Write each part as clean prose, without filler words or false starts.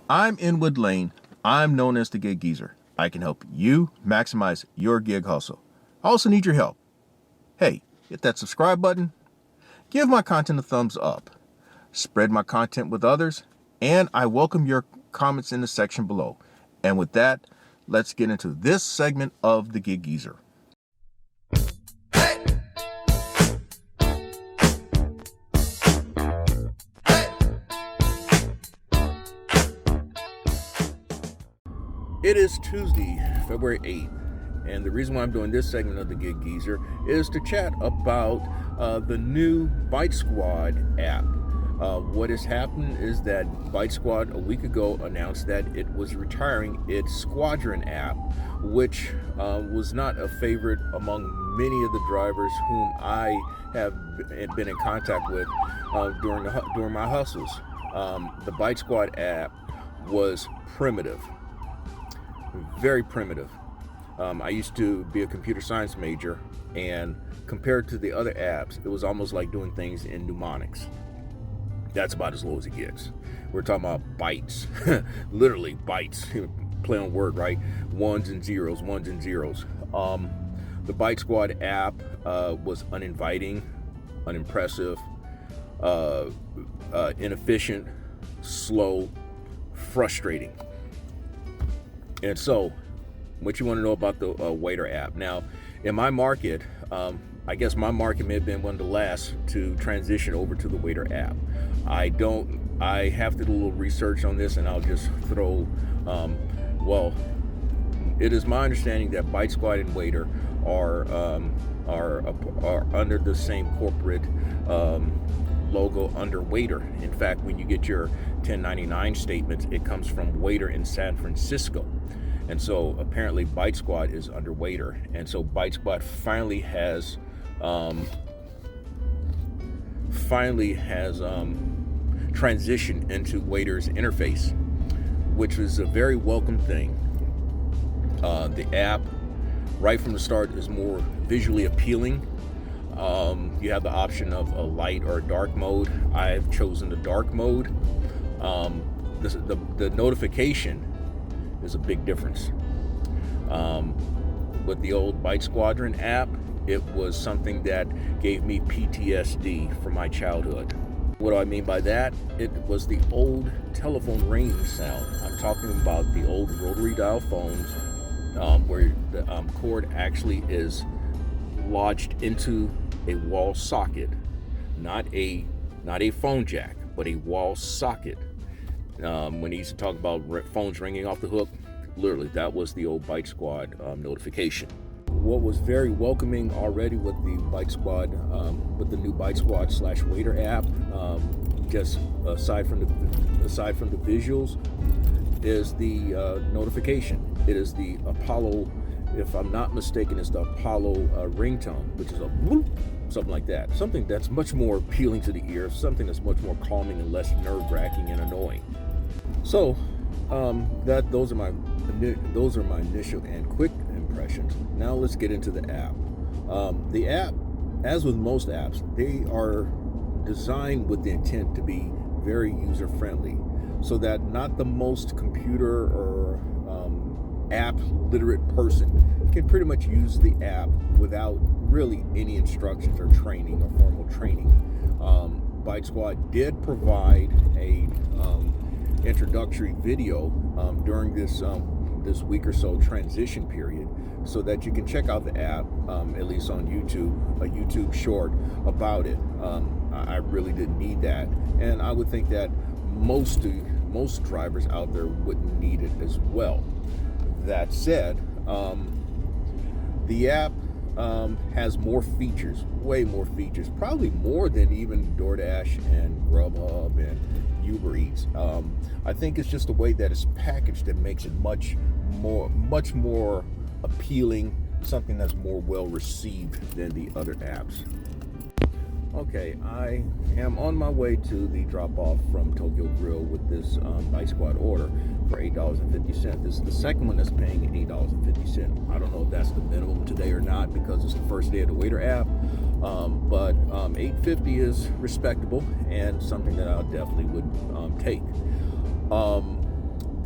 I'm Inwood Lane. I'm known as the Gig Geezer. I can help you maximize your gig hustle. I also need your help. Hey, hit that subscribe button. Give my content a thumbs up. Spread my content with others. And I welcome your comments in the section below. And with that, let's get into this segment of the Gig Geezer. It is Tuesday, February 8th, and the reason why I'm doing this segment of the Gig Geezer is to chat about the new BiteSquad app. What has happened is that BiteSquad a week ago announced that it was retiring its Squadron app, which was not a favorite among many of the drivers whom I have been in contact with during my hustles. The BiteSquad app was primitive. Very primitive. I used to be a computer science major, and compared to the other apps, it was almost like doing things in mnemonics. That's about as low as it gets. We're talking about bytes, literally bytes. Play on word, right? Ones and zeros. The BiteSquad app was uninviting, unimpressive, inefficient, slow, frustrating. And so, what you want to know about the Waitr app. Now, in my market, I guess my market may have been one of the last to transition over to the Waitr app. I have to do a little research on this, and I'll just throw, it is my understanding that BiteSquad and Waitr are under the same corporate logo under Waitr. In fact, when you get your 1099 statements, it comes from Waitr in San Francisco. And so apparently BiteSquad is under Waitr. And so BiteSquad finally has transitioned into Waitr's interface, which was a very welcome thing. The app, right from the start, is more visually appealing. You have the option of a light or a dark mode. I've chosen the dark mode. The notification is a big difference. With the old BiteSquadron app, it was something that gave me PTSD from my childhood. What do I mean by that? It was the old telephone ringing sound. I'm talking about the old rotary dial phones, where the cord actually is lodged into a wall socket, not a phone jack, but a wall socket. When he used to talk about phones ringing off the hook, literally that was the old BiteSquad notification. What was very welcoming already with the BiteSquad, with the new BiteSquad / Waitr app, just aside from the visuals, is the notification. It is the Apollo, if I'm not mistaken, it's the Apollo ringtone, which is a whoop, something like that. Something that's much more appealing to the ear, something that's much more calming and less nerve-wracking and annoying. So, those are my initial and quick impressions. Now let's get into the app. The app, as with most apps, they are designed with the intent to be very user-friendly, so that not the most computer or app literate person can pretty much use the app without really any instructions or training or formal training. BiteSquad did provide a introductory video during this week or so transition period, so that you can check out the app, at least on YouTube, a YouTube short about it. I really didn't need that, and I would think that most drivers out there wouldn't need it as well. That said, the app has more features, way more features, probably more than even DoorDash and GrubHub and ubereats. I think it's just the way that it's packaged that makes it much more appealing, something that's more well received than the other apps. Okay, I am on my way to the drop-off from Tokyo Grill with this BiteSquad order for $8.50. This is the second one that's paying $8.50. I don't know if that's the minimum today or not, because it's the first day of the Waitr app, but $8.50 is respectable and something that I definitely would take.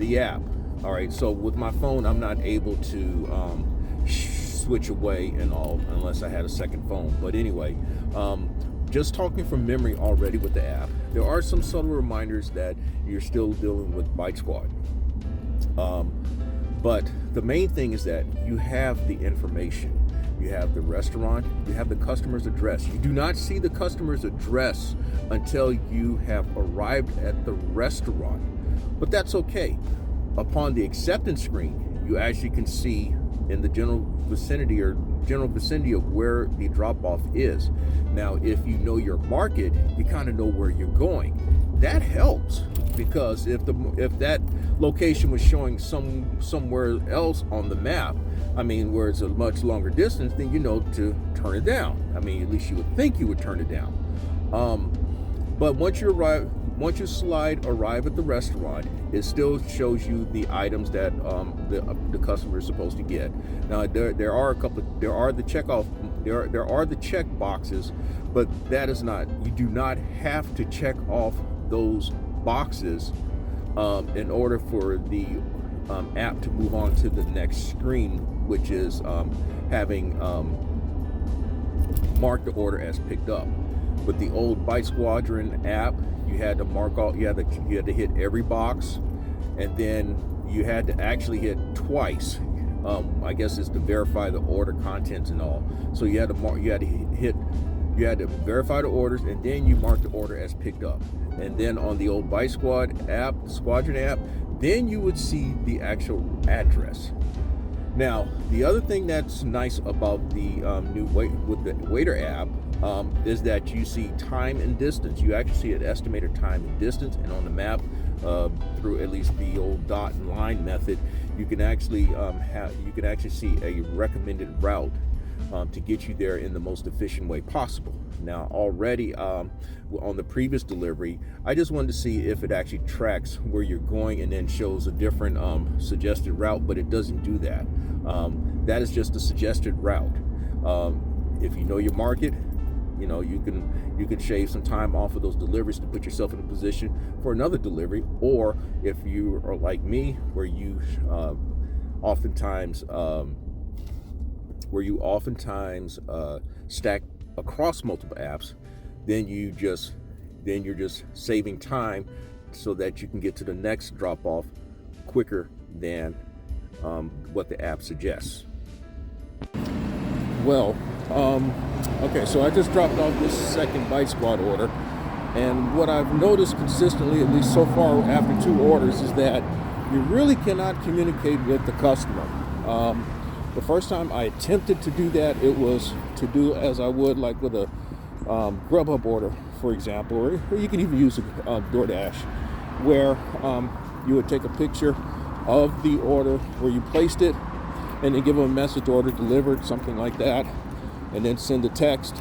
the app. All right, so with my phone, I'm not able to switch away and all unless I had a second phone. But anyway, just talking from memory already with the app, there are some subtle reminders that you're still dealing with BiteSquad. But the main thing is that you have the information. You have the restaurant, you have the customer's address. You do not see the customer's address until you have arrived at the restaurant. But that's okay. Upon the acceptance screen, you actually can see in the general vicinity of where the drop-off is. Now, if you know your market, you kind of know where you're going. That helps, because if that location was showing somewhere else on the map, I mean, where it's a much longer distance, then you know to turn it down. I mean, at least you would think you would turn it down. But once you arrive at the restaurant, it still shows you the items that the customer is supposed to get. Now there are the check boxes, but that is not. You do not have to check off those boxes in order for the app to move on to the next screen, which is having marked the order as picked up. With the old BiteSquad app, you had to mark all. You had to hit every box, and then you had to actually hit twice. I guess it's to verify the order contents and all. So you had to verify the orders, and then you mark the order as picked up. And then on the old BiteSquad app, the Squadron app, then you would see the actual address. Now, the other thing that's nice about the new Waitr app is that you see time and distance. You actually see an estimated time and distance, and on the map, through at least the old dot and line method, you can actually see a recommended route to get you there in the most efficient way possible. Now, already on the previous delivery, I just wanted to see if it actually tracks where you're going and then shows a different suggested route, but it doesn't do that. That is just a suggested route. If you know your market, you know you can shave some time off of those deliveries to put yourself in a position for another delivery. Or if you are like me, where you oftentimes stack across multiple apps, then you're just saving time so that you can get to the next drop off quicker than what the app suggests. Well, okay, so I just dropped off this second BiteSquad order, and what I've noticed consistently, at least so far after 2 orders, is that you really cannot communicate with the customer. The first time I attempted to do that, it was to do as I would like with a GrubHub order, for example, or you can even use a DoorDash, where you would take a picture of the order where you placed it, and then give them a message, order delivered, something like that, and then send a text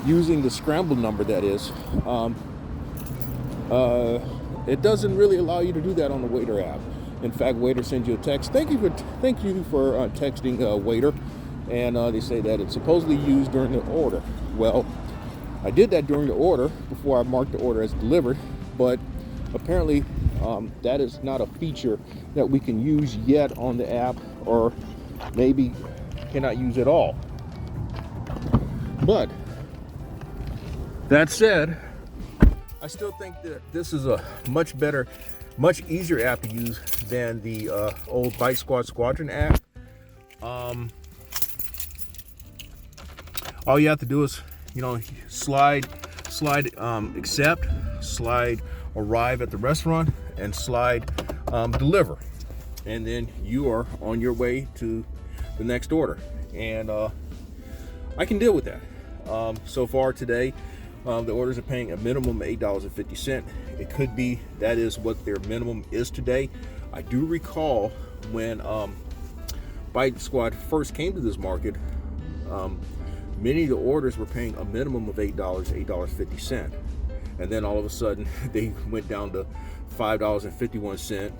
using the scrambled number, that is. It doesn't really allow you to do that on the Waitr app. In fact, Waitr sends you a text. Thank you for texting Waitr, and they say that it's supposedly used during the order. Well, I did that during the order before I marked the order as delivered, but apparently that is not a feature that we can use yet on the app, or maybe cannot use at all. But that said, I still think that this is a much better, much easier app to use than the old BiteSquad Squadron app. All you have to do is, slide accept, slide arrive at the restaurant, and slide deliver, and then you are on your way to the next order. And I can deal with that. So far today, the orders are paying a minimum of $8.50. It could be that is what their minimum is today. I do recall when BiteSquad first came to this market, many of the orders were paying a minimum of $8.50. And then all of a sudden they went down to $5.51.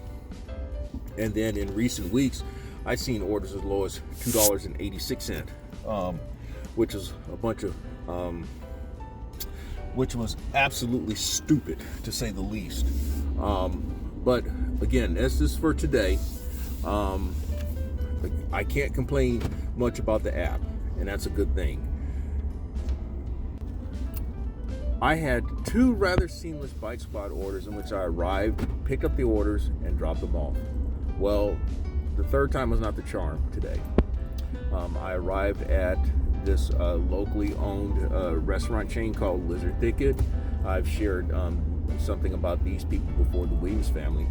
And then in recent weeks, I've seen orders as low as $2.86, which is a bunch of, which was absolutely stupid, to say the least. But again, this is for today. I can't complain much about the app, and that's a good thing. I had 2 rather seamless BiteSquad orders in which I arrived, picked up the orders, and dropped them off. Well, the third time was not the charm today. I arrived at this locally owned restaurant chain called Lizard Thicket. I've shared something about these people before, the Williams family.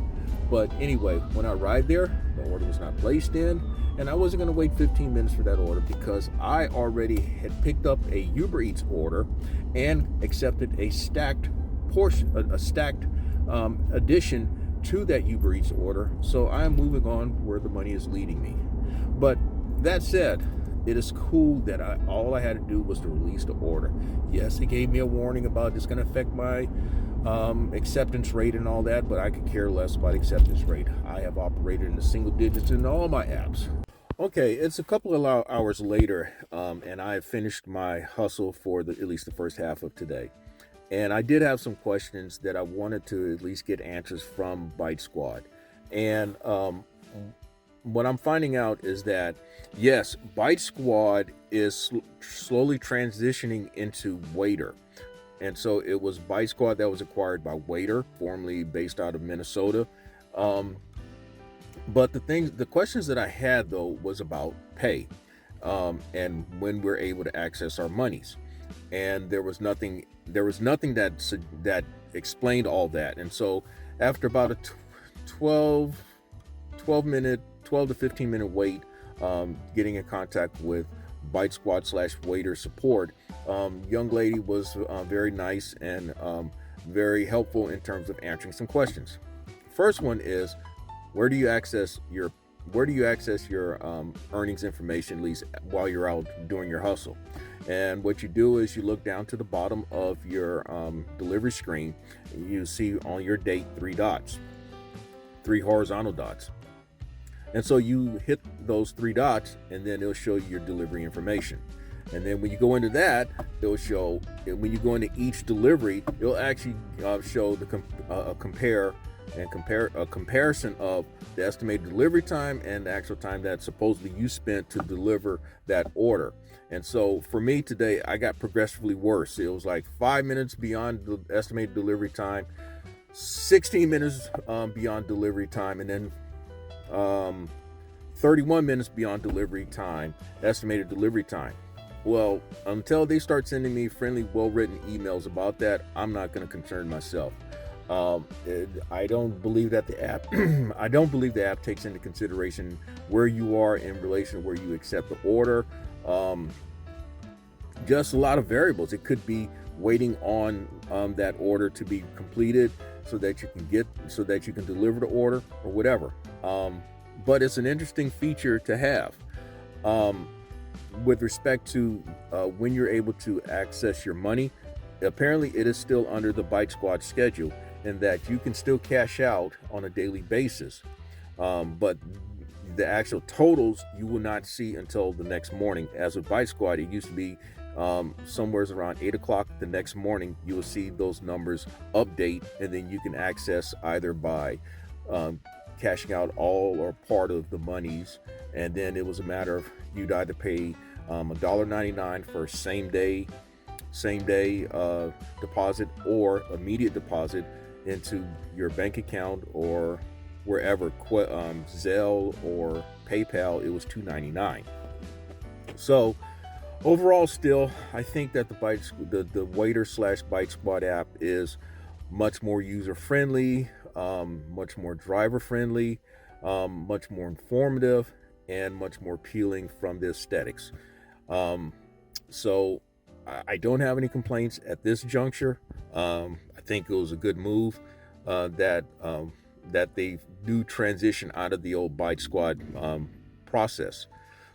But anyway, when I arrived there, the order was not placed in, and I wasn't going to wait 15 minutes for that order because I already had picked up a Uber Eats order and accepted a stacked addition to that Uber Eats order. So I'm moving on where the money is leading me. But that said, it is cool that all I had to do was to release the order. Yes, it gave me a warning about it's going to affect my acceptance rate and all that, but I could care less about acceptance rate. I have operated in the single digits in all my apps. Okay, it's a couple of hours later, and I have finished my hustle for at least the first half of today. And I did have some questions that I wanted to at least get answers from BiteSquad. And what I'm finding out is that, yes, BiteSquad is slowly transitioning into Waitr. And so it was BiteSquad that was acquired by Waitr, formerly based out of Minnesota. But the questions that I had, though, was about pay and when we're able to access our monies. And there was nothing that explained all that. And so after about a 12 to 15 minute wait, getting in contact with BiteSquad/Waitr support, young lady was very nice and very helpful in terms of answering some questions. First one is, where do you access your earnings information, at least while you're out doing your hustle? And what you do is you look down to the bottom of your delivery screen. You see on your date 3 dots, 3 horizontal dots. And so you hit those 3 dots, and then it'll show you your delivery information. And then when you go into that, it'll show, when you go into each delivery, it'll actually show a comparison of the estimated delivery time and the actual time that supposedly you spent to deliver that order. And so for me today, I got progressively worse. It was like 5 minutes beyond the estimated delivery time, 16 minutes beyond delivery time, and then 31 minutes beyond delivery time, estimated delivery time. Well, until they start sending me friendly, well-written emails about that, I'm not going to concern myself. I don't believe that the app takes into consideration where you are in relation to where you accept the order. Just a lot of variables. It could be waiting on that order to be completed so that you can deliver the order or whatever. But it's an interesting feature to have. With respect to when you're able to access your money, apparently it is still under the BiteSquad schedule, in that you can still cash out on a daily basis. But the actual totals you will not see until the next morning. As with BiteSquad, it used to be somewhere around 8 o'clock the next morning, you will see those numbers update, and then you can access either by cashing out all or part of the monies. And then it was a matter of you'd either pay $1.99 for same day deposit or immediate deposit into your bank account or wherever, Zelle or PayPal. It was $2.99. So overall, still, I think that the Waitr/BiteSquad app is much more user friendly, much more driver friendly, much more informative, and much more appealing from the aesthetics. So I don't have any complaints at this juncture. I think it was a good move that they do transition out of the old BiteSquad process.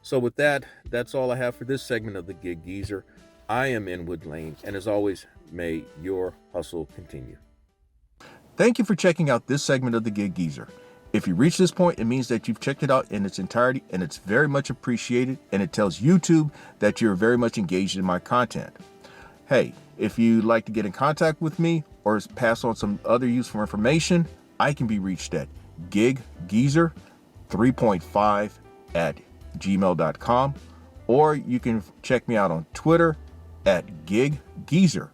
So with that, that's all I have for this segment of the Gig Geezer. I am Inwood Lane, and as always, may your hustle continue. Thank you for checking out this segment of the Gig Geezer. If you reach this point, it means that you've checked it out in its entirety, and it's very much appreciated, and it tells YouTube that you're very much engaged in my content. Hey, if you'd like to get in contact with me or pass on some other useful information, I can be reached at giggeezer3.5@gmail.com, or you can check me out on Twitter at giggeezer.